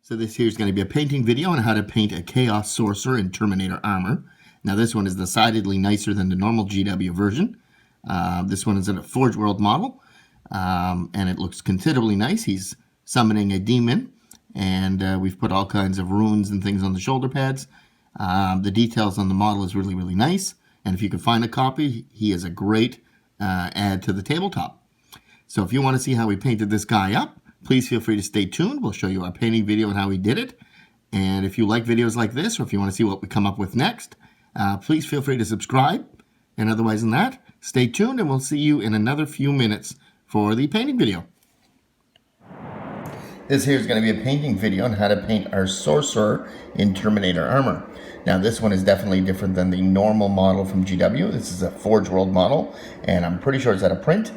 So this here is going to be a painting video on how to paint a Chaos Sorcerer in Terminator Armour. Now this one is decidedly nicer than the normal GW version. This one is in a Forge World model, and it looks considerably nice. He's summoning a demon, and we've put all kinds of runes and things on the shoulder pads. The details on the model is really, really nice, and if you can find a copy, he is a great add to the tabletop. So if you want to see how we painted this guy up, please feel free to stay tuned. We'll show you our painting video and how we did it. And if you like videos like this, or if you want to see what we come up with next, please feel free to subscribe. And otherwise than that, stay tuned and we'll see you in another few minutes for the painting video. This here is going to be a painting video on how to paint our Sorcerer in Terminator Armour. Now this one is definitely different than the normal model from GW. This is a Forge World model, and I'm pretty sure it's out of print.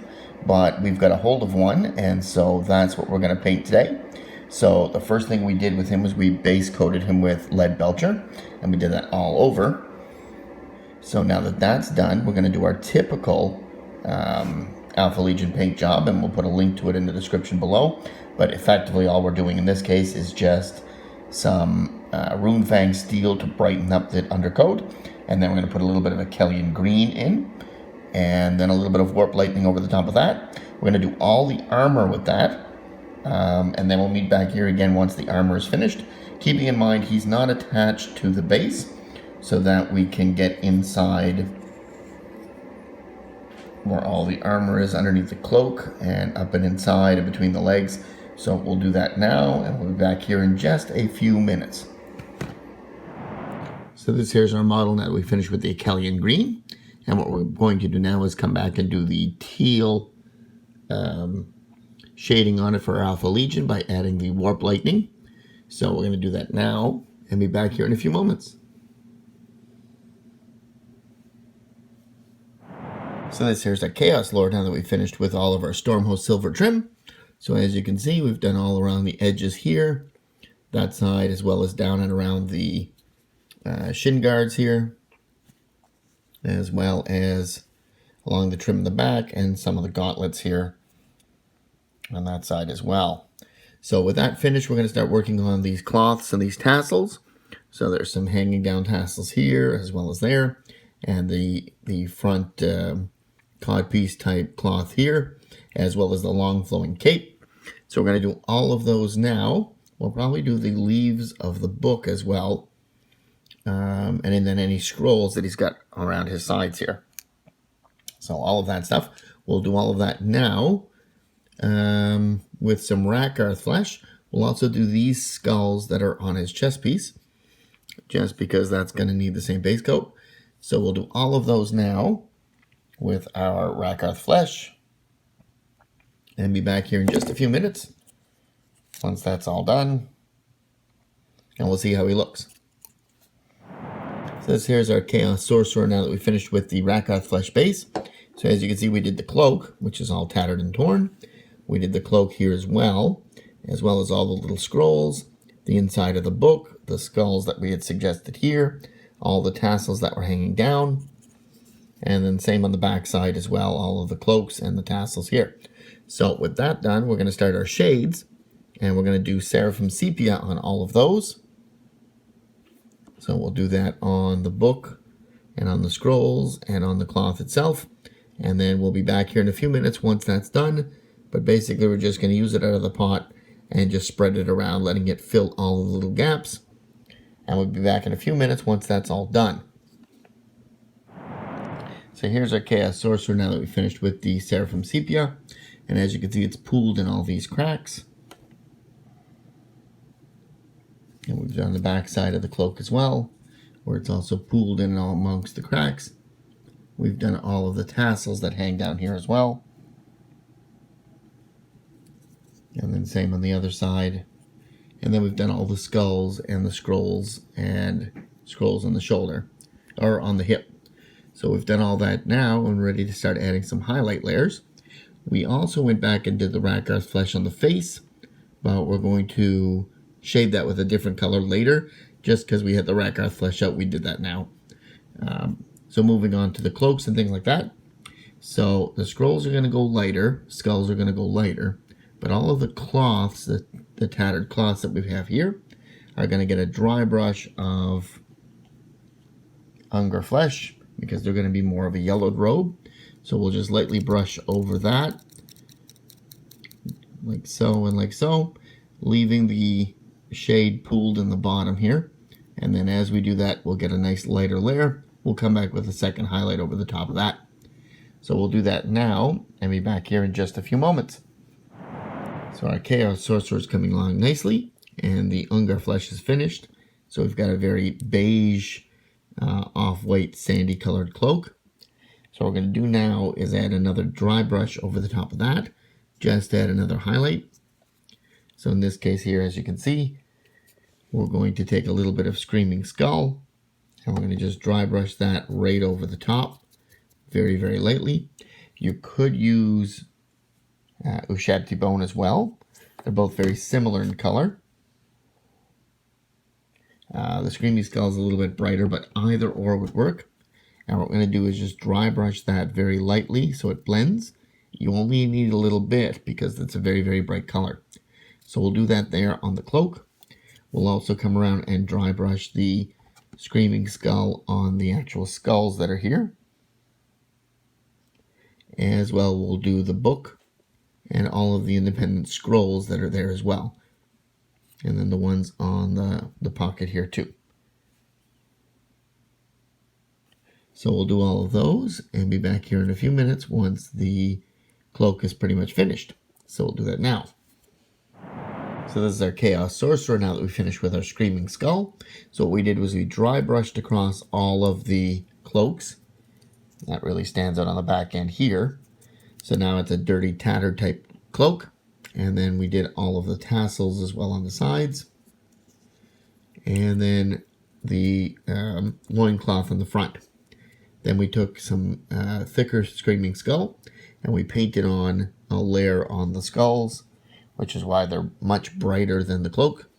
But we've got a hold of one, and so that's what we're going to paint today. So the first thing we did with him was we base coated him with Leadbelcher, and we did that all over. So now that that's done, we're going to do our typical Alpha Legion paint job, and we'll put a link to it in the description below. But effectively all we're doing in this case is just some Runefang steel to brighten up the undercoat, and then we're going to put a little bit of Akhelian green in. And then a little bit of warp lightning over the top of that. We're going to do all the armor with that. And then we'll meet back here again once the armor is finished. Keeping in mind he's not attached to the base, so that we can get inside where all the armor is underneath the cloak and up and inside and between the legs. So we'll do that now, and we'll be back here in just a few minutes. So this here's our model now that we finished with the Akhelian green. And what we're going to do now is come back and do the teal shading on it for our Alpha Legion by adding the Warp Lightning. So we're going to do that now and be back here in a few moments. So this here's our Chaos Lord now that we've finished with all of our Stormhost silver trim. So as you can see, we've done all around the edges here, that side, as well as down and around the shin guards here, as well as along the trim in the back and some of the gauntlets here on that side as well. So with that finished, we're going to start working on these cloths and these tassels. So there's some hanging down tassels here as well as there, and the front codpiece type cloth here, as well as the long flowing cape. So we're going to do all of those now. We'll probably do the leaves of the book as well. And then any scrolls that he's got around his sides here. So all of that stuff. We'll do all of that now with some Rakarth flesh. We'll also do these skulls that are on his chest piece, just because that's going to need the same base coat. So we'll do all of those now with our Rakarth flesh, and be back here in just a few minutes once that's all done, and we'll see how he looks. So this here's our Chaos Sorcerer now that we finished with the Rakarth flesh base. So as you can see, we did the cloak, which is all tattered and torn. We did the cloak here as well as all the little scrolls, the inside of the book, the skulls that we had suggested here, all the tassels that were hanging down, and then same on the back side as well, all of the cloaks and the tassels here. So with that done, we're going to start our shades, and we're going to do Seraphim Sepia on all of those. So we'll do that on the book and on the scrolls and on the cloth itself. And then we'll be back here in a few minutes once that's done. But basically we're just going to use it out of the pot and just spread it around, letting it fill all the little gaps. And we'll be back in a few minutes once that's all done. So here's our Chaos Sorcerer now that we finished with the Seraphim Sepia. And as you can see, it's pooled in all these cracks. And we've done the back side of the cloak as well, where it's also pooled in all amongst the cracks. We've done all of the tassels that hang down here as well. And then same on the other side. And then we've done all the skulls and the scrolls and scrolls on the shoulder, or on the hip. So we've done all that now and ready to start adding some highlight layers. We also went back and did the Rakarth flesh on the face, but we're going to shade that with a different color later, just because we had the Rakarth flesh out. We did that now. So moving on to the cloaks and things like that. So the scrolls are going to go lighter, skulls are going to go lighter, but all of the cloths, the the tattered cloths that we have here are going to get a dry brush of Ungor flesh, because they're going to be more of a yellowed robe. So we'll just lightly brush over that, like so and like so, leaving the shade pooled in the bottom here. And then as we do that, we'll get a nice lighter layer. We'll come back with a second highlight over the top of that. So we'll do that now and be back here in just a few moments. So our Chaos Sorcerer is coming along nicely, and the Ungor flesh is finished. So we've got a very beige, off-white, sandy colored cloak. So what we're going to do now is add another dry brush over the top of that, just add another highlight. So in this case here, as you can see, we're going to take a little bit of Screaming Skull, and we're going to just dry brush that right over the top, very, very lightly. You could use Ushabti Bone as well. They're both very similar in color. The Screaming Skull is a little bit brighter, but either or would work. And what we're going to do is just dry brush that very lightly so it blends. You only need a little bit because it's a very, very bright color. So we'll do that there on the cloak. We'll also come around and dry brush the Screaming Skull on the actual skulls that are here. As well, we'll do the book and all of the independent scrolls that are there as well. And then the ones on the pocket here too. So we'll do all of those and be back here in a few minutes once the cloak is pretty much finished. So we'll do that now. So this is our Chaos Sorcerer now that we finished with our Screaming Skull. So what we did was we dry brushed across all of the cloaks. That really stands out on the back end here. So now it's a dirty, tattered type cloak. And then we did all of the tassels as well on the sides. And then the loincloth on the front. Then we took some thicker Screaming Skull and we painted on a layer on the skulls, which is why they're much brighter than the cloak.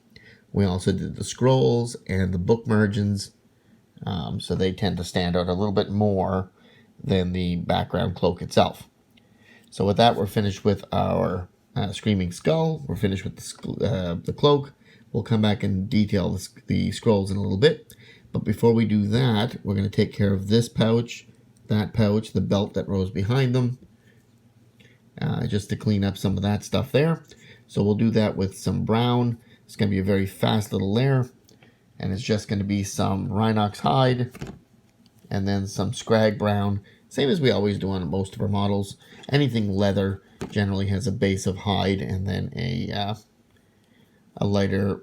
We also did the scrolls and the book margins, so they tend to stand out a little bit more than the background cloak itself. So with that, we're finished with our Screaming Skull. We're finished with the cloak. We'll come back and detail the scrolls in a little bit. But before we do that, we're going to take care of this pouch, that pouch, the belt that goes behind them, just to clean up some of that stuff there. So we'll do that with some brown. It's going to be a very fast little layer. And it's just going to be some Rhinox hide and then some Skrag brown. Same as we always do on most of our models. Anything leather generally has a base of hide and then a lighter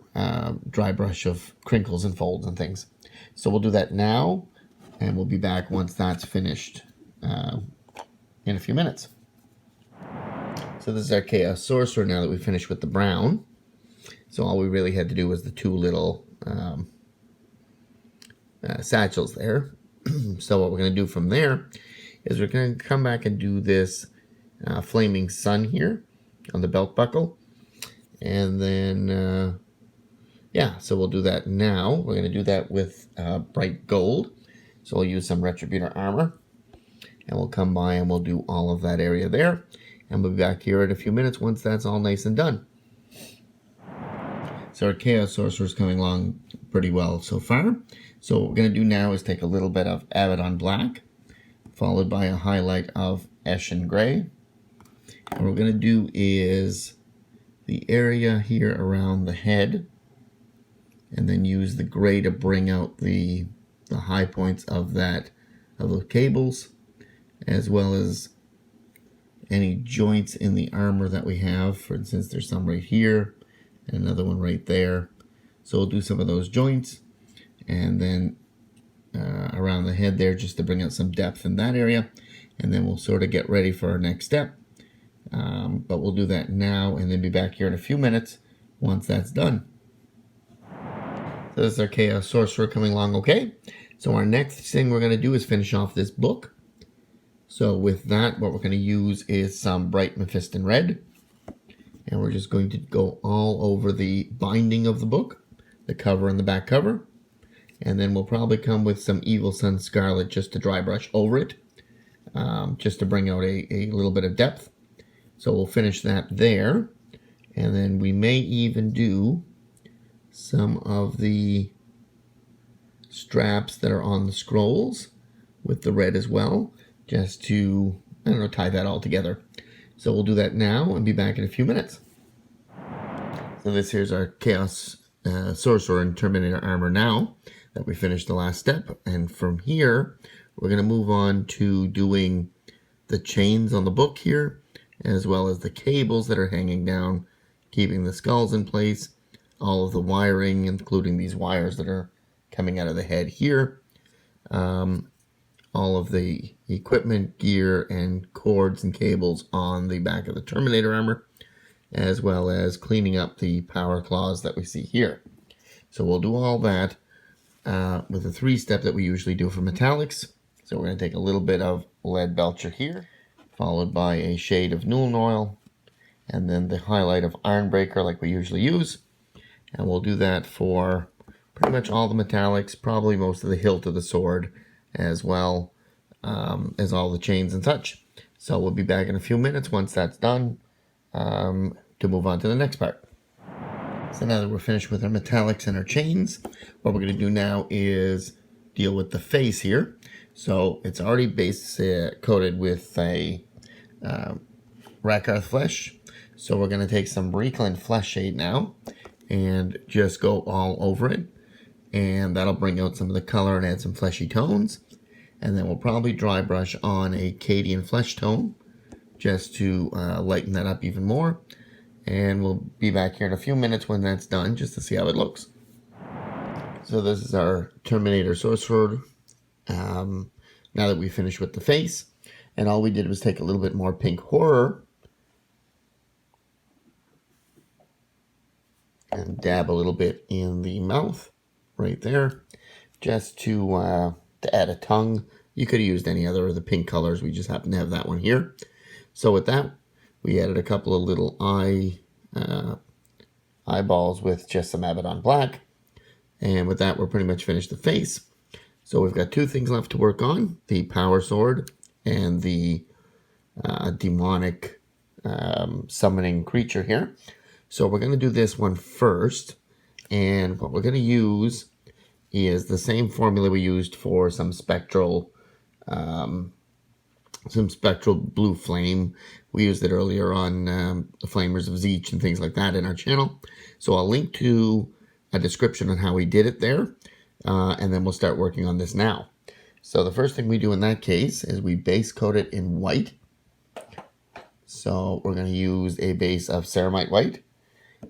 dry brush of crinkles and folds and things. So we'll do that now, and we'll be back once that's finished in a few minutes. So this is our Chaos Sorcerer now that we finished with the brown. So all we really had to do was the two little satchels there. So what we're going to do from there is we're going to come back and do this flaming sun here on the belt buckle. And then, yeah, so we'll do that now. We're going to do that with bright gold. So we'll use some Retributor Armour. And we'll come by and we'll do all of that area there. And we'll be back here in a few minutes once that's all nice and done. So our Chaos Sorcerer is coming along pretty well so far. So what we're going to do now is take a little bit of Abaddon Black, followed by a highlight of Eshen Grey. And what we're going to do is the area here around the head, and then use the gray to bring out the high points of the cables, as well as any joints in the armor that we have. For instance, there's some right here and another one right there. So we'll do some of those joints, and then around the head there, just to bring out some depth in that area, and then we'll sort of get ready for our next step. But we'll do that now and then be back here in a few minutes once that's done. So this is our Chaos Sorcerer coming along okay. So our next thing we're going to do is finish off this book. So with that, what we're going to use is some bright Mephiston red. And we're just going to go all over the binding of the book, the cover and the back cover. And then we'll probably come with some Evil Sunz Scarlet just to dry brush over it, just to bring out a little bit of depth. So we'll finish that there. And then we may even do some of the straps that are on the scrolls with the red as well, just to, I don't know, tie that all together. So we'll do that now and be back in a few minutes. So this here's our Chaos Sorcerer and Terminator Armour now that we finished the last step. And from here, we're going to move on to doing the chains on the book here, as well as the cables that are hanging down, keeping the skulls in place, all of the wiring, including these wires that are coming out of the head here, all of the equipment, gear, and cords and cables on the back of the Terminator Armour, as well as cleaning up the power claws that we see here. So we'll do all that with a 3-step that we usually do for metallics. So we're going to take a little bit of Leadbelcher here, followed by a shade of Nuln oil, and then the highlight of Ironbreaker like we usually use. And we'll do that for pretty much all the metallics, probably most of the hilt of the sword, as well as all the chains and such. So we'll be back in a few minutes once that's done to move on to the next part. So now that we're finished with our metallics and our chains, what we're going to do now is deal with the face here. So it's already base coated with a Rakarth flesh. So we're going to take some Reikland Fleshshade now and just go all over it. And that'll bring out some of the color and add some fleshy tones. And then we'll probably dry brush on a Cadian Fleshtone just to lighten that up even more. And we'll be back here in a few minutes when that's done, just to see how it looks. So this is our Terminator Sorcerer. Now that we finished with the face, and all we did was take a little bit more pink horror and dab a little bit in the mouth right there, just to add a tongue. You could have used any other of the pink colors. We just happen to have that one here. So with that, we added a couple of little eyeballs with just some Abaddon black. And with that, we're pretty much finished the face. So we've got 2 things left to work on, the power sword and the demonic summoning creature here. So we're going to do this one first. And what we're going to use is the same formula we used for some spectral blue flame. We used it earlier on the Flamers of Zeech and things like that in our channel. So I'll link to a description on how we did it there. And then we'll start working on this now. So the first thing we do in that case is we base coat it in white. So we're going to use a base of Ceramite white.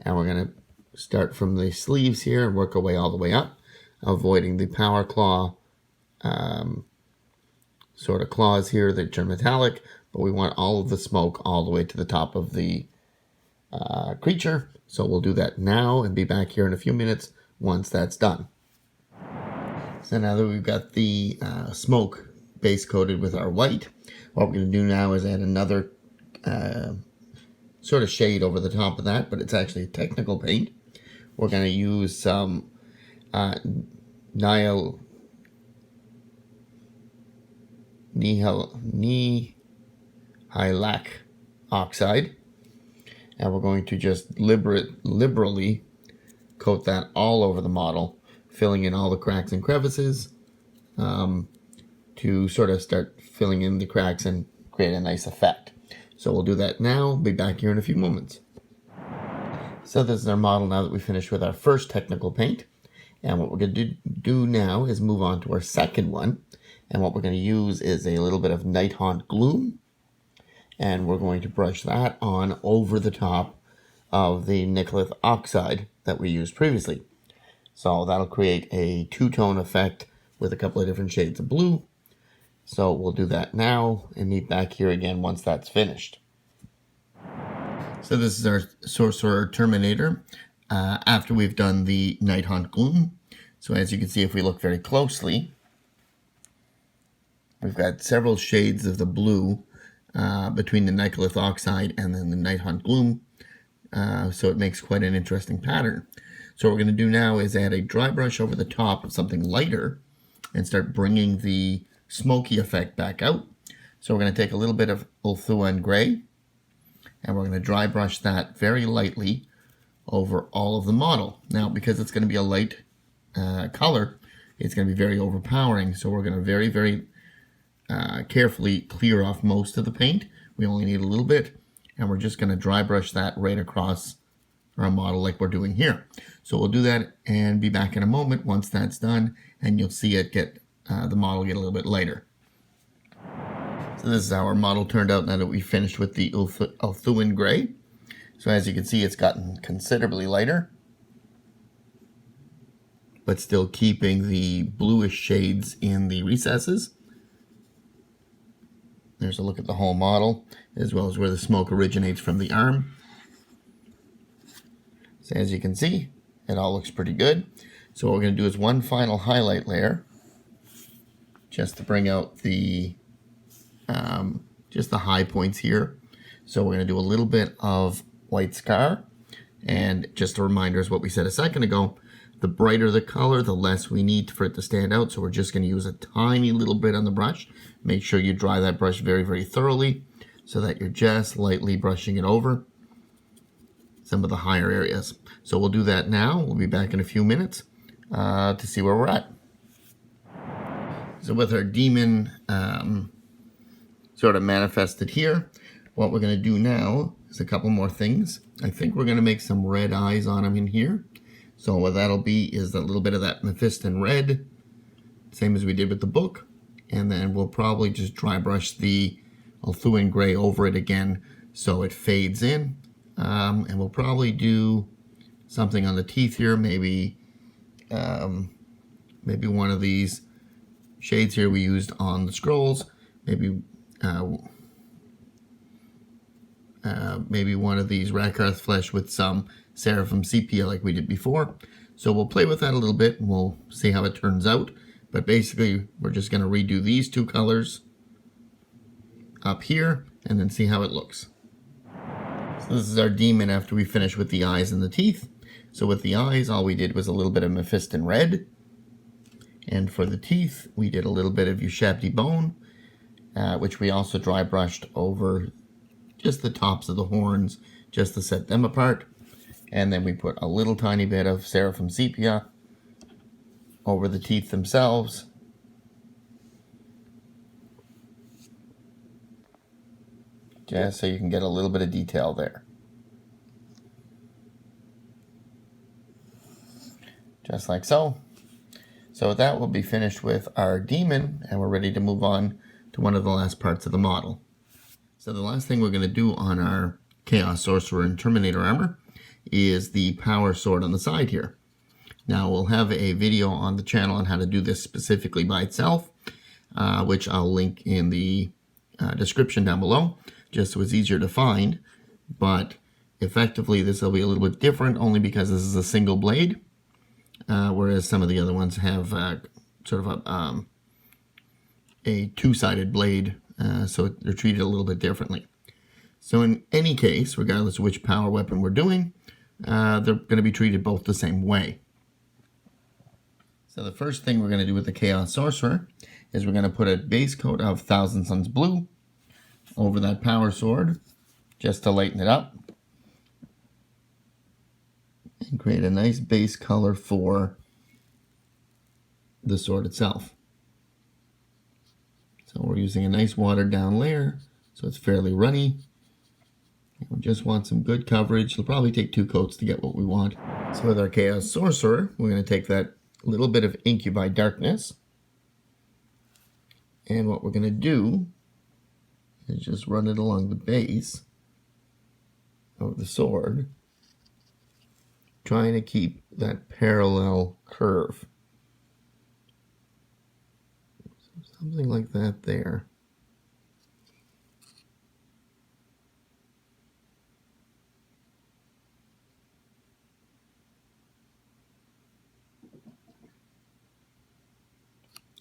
And we're going to start from the sleeves here and work our way all the way up, avoiding the power claw sort of claws here that turn metallic, but we want all of the smoke all the way to the top of the creature. So we'll do that now and be back here in a few minutes once that's done. So now that we've got the smoke base coated with our white, what we're going to do now is add another sort of shade over the top of that, but it's actually a technical paint. We're going to use some Nihilakh Oxide, and we're going to just liberally coat that all over the model, filling in all the cracks and crevices to sort of start filling in the cracks and create a nice effect. So we'll do that now. Be back here in a few moments. So this is our model now that we finished with our first technical paint. And what we're going to do now is move on to our second one. And what we're going to use is a little bit of Nighthaunt gloom. And we're going to brush that on over the top of the Nihilakh Oxide that we used previously. So that'll create a 2-tone effect with a couple of different shades of blue. So we'll do that now and meet back here again once that's finished. So this is our Sorcerer Terminator after we've done the Nighthaunt gloom. So as you can see, if we look very closely, we've got several shades of the blue between the Nihilakh Oxide and then the Nighthaunt gloom. So it makes quite an interesting pattern. So what we're going to do now is add a dry brush over the top of something lighter and start bringing the smoky effect back out. So we're going to take a little bit of Ulthuan Gray and we're going to dry brush that very lightly over all of the model. Now, because it's going to be a light color, it's going to be very overpowering, so we're going to very, very carefully clear off most of the paint. We only need a little bit, and we're just going to dry brush that right across our model like we're doing here. So we'll do that and be back in a moment once that's done, and you'll see it get the model get a little bit lighter. So this is how our model turned out now that we finished with the Ulthuan Gray. So as you can see, it's gotten considerably lighter, but still keeping the bluish shades in the recesses. There's a look at the whole model, as well as where the smoke originates from the arm. So as you can see, it all looks pretty good. So what we're going to do is one final highlight layer, just to bring out the just the high points here. So we're going to do a little bit of white scar, and just a reminder is what we said a second ago, the brighter the color, the less we need for it to stand out. So we're just going to use a tiny little bit on the brush. Make sure you dry that brush very, very thoroughly so that you're just lightly brushing it over some of the higher areas. So we'll do that now. We'll be back in a few minutes to see where we're at. So with our demon sort of manifested here, what we're going to do now is a couple more things. I think we're going to make some red eyes on him in here. So what that'll be is a little bit of that Mephiston red, same as we did with the book. And then we'll probably just dry brush the Ulthuan Gray over it again so it fades in. And we'll probably do something on the teeth here, maybe one of these shades here we used on the scrolls, maybe one of these Rakarth flesh with some Seraphim Sepia like we did before. So we'll play with that a little bit and we'll see how it turns out. But basically, we're just going to redo these two colors up here and then see how it looks. So this is our demon after we finish with the eyes and the teeth. So with the eyes, all we did was a little bit of Mephiston red. And for the teeth, we did a little bit of Ushabti bone, which we also dry brushed over just the tops of the horns, just to set them apart. And then we put a little tiny bit of Seraphim Sepia over the teeth themselves. Just so you can get a little bit of detail there. Just like so. So with that, we'll be finished with our demon, and we're ready to move on to one of the last parts of the model. So the last thing we're going to do on our Chaos Sorcerer and Terminator Armour is the power sword on the side here. Now we'll have a video on the channel on how to do this specifically by itself, which I'll link in the description down below, just so it's easier to find. But effectively this will be a little bit different only because this is a single blade, whereas some of the other ones have sort of a two-sided blade, so they're treated a little bit differently. So in any case, regardless of which power weapon we're doing, they're going to be treated both the same way. So the first thing we're going to do with the Chaos Sorcerer is we're going to put a base coat of Thousand Suns Blue over that power sword, just to lighten it up, and create a nice base color for the sword itself. So we're using a nice watered down layer, so it's fairly runny. We just want some good coverage. It'll probably take 2 coats to get what we want. So with our Chaos Sorcerer, we're going to take that little bit of Incubi Darkness, and what we're going to do is just run it along the base of the sword, trying to keep that parallel curve. So something like that there.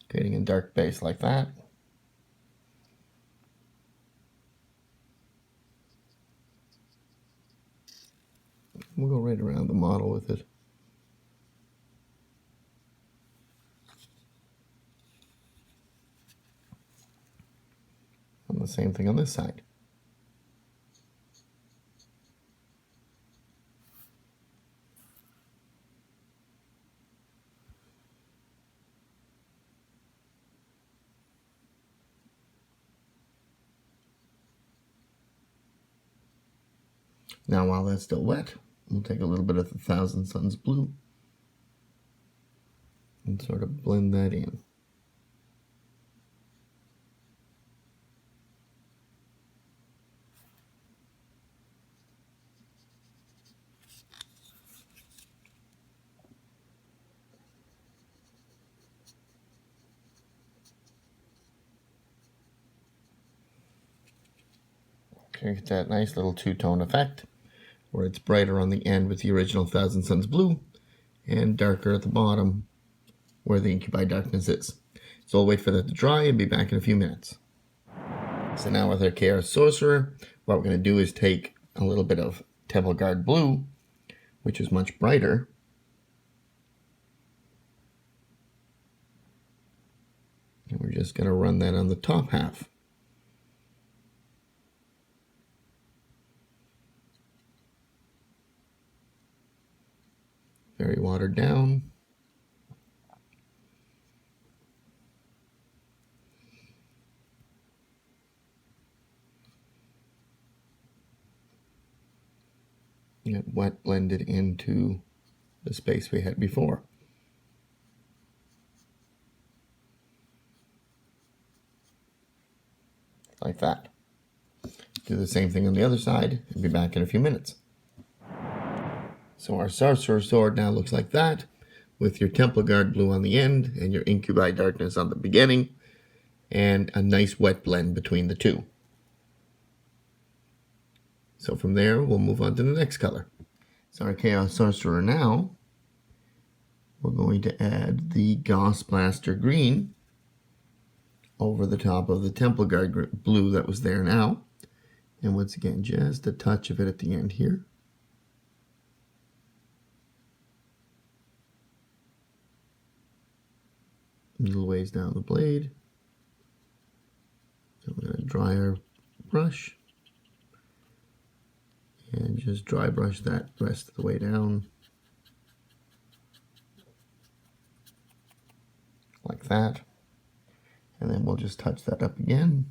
Creating a dark base like that. We'll go right around the model with it. And the same thing on this side. Now while that's still wet, we'll take a little bit of the Thousand Suns blue and sort of blend that in. Get that nice little two-tone effect where it's brighter on the end with the original Thousand Suns blue and darker at the bottom where the Incubi Darkness is. So I'll wait for that to dry and be back in a few minutes. So now with our Chaos Sorcerer, what we're going to do is take a little bit of Temple Guard blue, which is much brighter, and we're just going to run that on the top half. Very watered down. Get wet blended into the space we had before. Like that. Do the same thing on the other side and be back in a few minutes. So our Sorcerer Sword now looks like that, with your Temple Guard blue on the end and your Incubi Darkness on the beginning, and a nice wet blend between the two. So from there, we'll move on to the next color. So our Chaos Sorcerer now, we're going to add the Gauss Blaster green over the top of the Temple Guard blue that was there now. And once again, just a touch of it at the end here. A little ways down the blade. So we're going to dry our brush. And just dry brush that rest of the way down. Like that. And then we'll just touch that up again.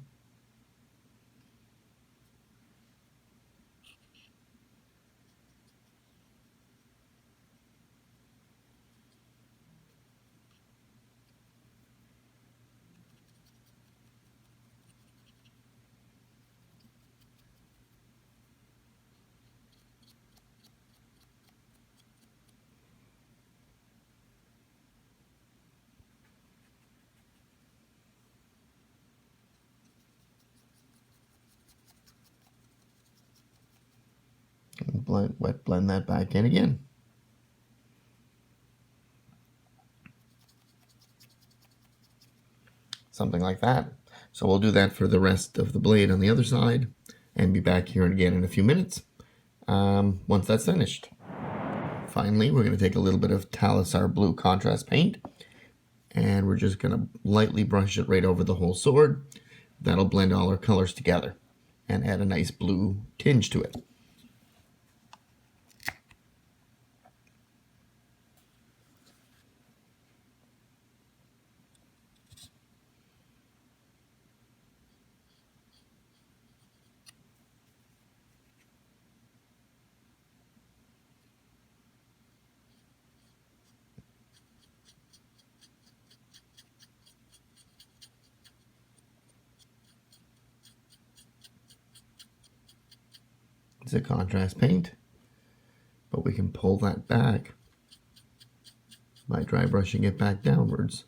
And wet blend that back in again. Something like that. So we'll do that for the rest of the blade on the other side and be back here again in a few minutes once that's finished. Finally, we're going to take a little bit of Talisar blue contrast paint and we're just going to lightly brush it right over the whole sword. That'll blend all our colors together and add a nice blue tinge to it. It's a contrast paint, but we can pull that back by dry brushing it back downwards.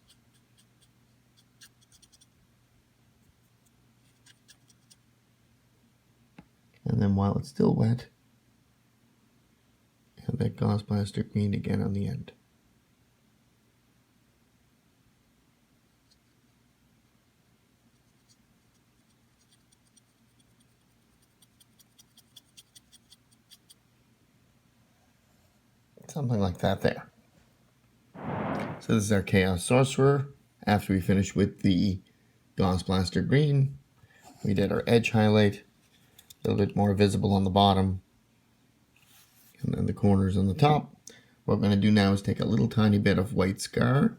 And then while it's still wet, add that Gauss Blaster green again on the end. Something like that there. So this is our Chaos Sorcerer. After we finished with the Gauss Blaster green, we did our edge highlight, a little bit more visible on the bottom, and then the corners on the top. What we're going to do now is take a little tiny bit of white scar,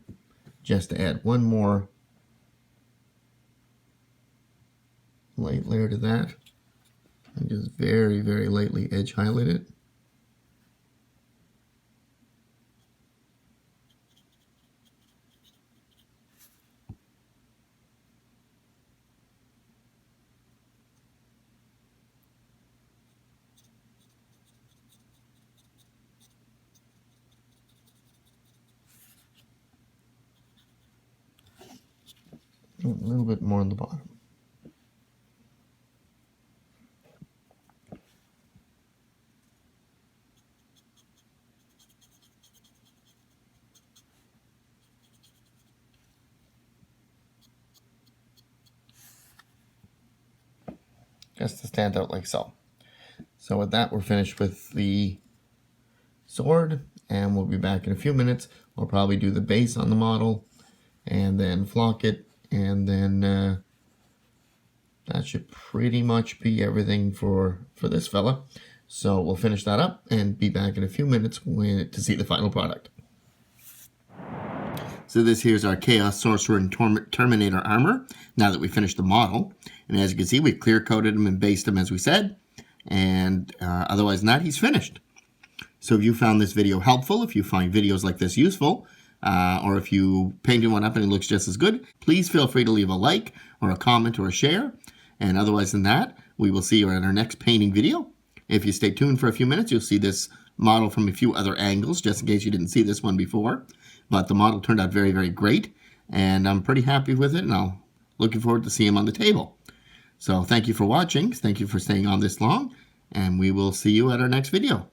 just to add one more light layer to that. And just very, very lightly edge highlight it. A little bit more on the bottom. Just to stand out like so. So with that, we're finished with the sword, and we'll be back in a few minutes. We'll probably do the base on the model, and then flock it, and then that should pretty much be everything for this fella. So we'll finish that up and be back in a few minutes to see the final product. So this here's our Chaos Sorcerer and Terminator Armour, now that we finished the model. And as you can see, we clear coated him and based him as we said. And otherwise than that, he's finished. So if you found this video helpful, if you find videos like this useful, or if you painted one up and it looks just as good, please feel free to leave a like or a comment or a share. And otherwise than that, we will see you in our next painting video. If you stay tuned for a few minutes, you'll see this model from a few other angles, just in case you didn't see this one before. But the model turned out very, very great, and I'm pretty happy with it, and I'm looking forward to seeing him on the table. So thank you for watching, thank you for staying on this long, and we will see you at our next video.